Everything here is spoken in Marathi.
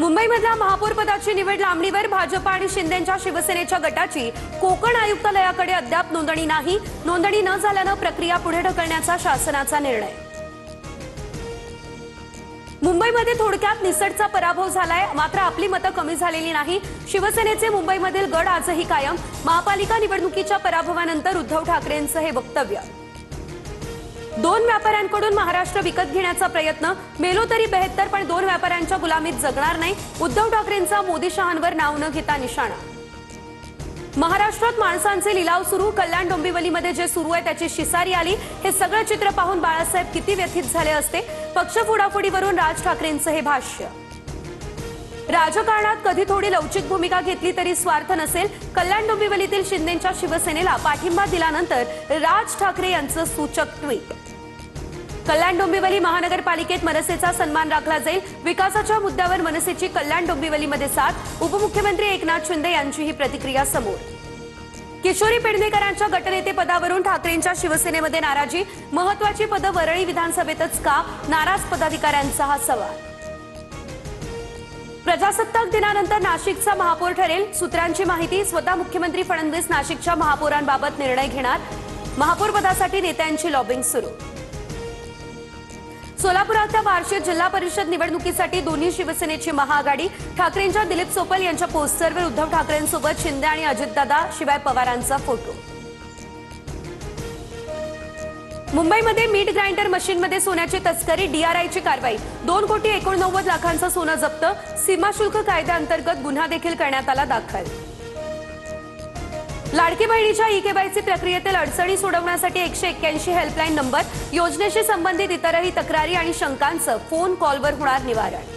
मुंबईमधल्या महापौर पदाची निवड लांबणीवर भाजप आणि शिंदेच्या शिवसेनेच्या गटाची कोकण आयुक्तालयाकडे अद्याप नोंदणी नाही। नोंदणी न झाल्यानं प्रक्रिया पुढे ढकलण्याचा शासनाचा निर्णय। मुंबईमध्ये थोडक्यात निसटचा पराभव झालाय, मात्र आपली मतं कमी झालेली नाही। शिवसेनेचे मुंबईमधील गड आजही कायम। महापालिका निवडणुकीच्या पराभवानंतर उद्धव ठाकरेंचं हे वक्तव्य। दोन व्यापाऱ्यांकडून महाराष्ट्र विकत घेण्याचा प्रयत्न, मेलो तरी बेहत्तर पण दोन व्यापाऱ्यांच्या गुलामीत जगणार नाही। उद्धव ठाकरेंचा मोदी शहांवर नाव न घेता निशाणा। महाराष्ट्रात माणसांचे लिलाव सुरू, कल्याण डोंबिवलीमध्ये जे सुरू आहे त्याची शिसारी आली। हे सगळं चित्र पाहून बाळासाहेब किती व्यथित झाले असते। पक्ष फोडाफोडीवरून राज ठाकरेंचं हे भाष्य। राजकारणात कधी थोडी लवचिक भूमिका घेतली तरी स्वार्थ नसेल। कल्याण डोंबिवलीतील शिंदेच्या शिवसेनेला पाठिंबा दिल्यानंतर राज ठाकरे यांचं सूचक ट्विट। कल्याण डोंबिवली महानगरपालिकेत मनसेचा सन्मान राखला जाईल। विकासाच्या मुद्द्यावर मनसेची कल्याण डोंबिवलीमध्ये साथ। उपमुख्यमंत्री एकनाथ शिंदे यांची ही प्रतिक्रिया समोर। किशोरी पेडणेकरांच्या गटनेते पदावरून ठाकरेंच्या शिवसेनेमध्ये नाराजी। महत्वाची पदं वरळी विधानसभेतच का, नाराज पदाधिकाऱ्यांचा हा सवाल। प्रजासत्ताक दिनानंतर नाशिकचा महापौर ठरेल, सूत्रांची माहिती। स्वतः मुख्यमंत्री फडणवीस नाशिकच्या महापौरांबाबत निर्णय घेणार। महापौर पदासाठी नेत्यांची लॉबिंग सुरू। सोलापुरातल्या बार्शीत जिल्हा परिषद निवडणुकीसाठी दोन्ही शिवसेनेची महाआघाडी। ठाकरेंच्या दिलीप सोपल यांच्या पोस्टरवर उद्धव ठाकरेंसोबत शिंदे आणि अजितदादा शिवाय पवारांचा फोटो। मुंबईमध्ये मीठ ग्राइंडर मशीनमध्ये सोन्याची तस्करी, डीआरआयची कारवाई। 2,89,00,000 सोनं जप्त। सीमाशुल्क कायद्याअंतर्गत गुन्हा देखील करण्यात आला दाखल। लाडकी बहिणीच्या ई-केवायसी प्रक्रियेतील अडचणी सोडवण्यासाठी 181 हेल्पलाईन नंबर। योजनेशी संबंधित इतरही तक्रारी आणि शंकांचं फोन कॉलवर होणार निवारण।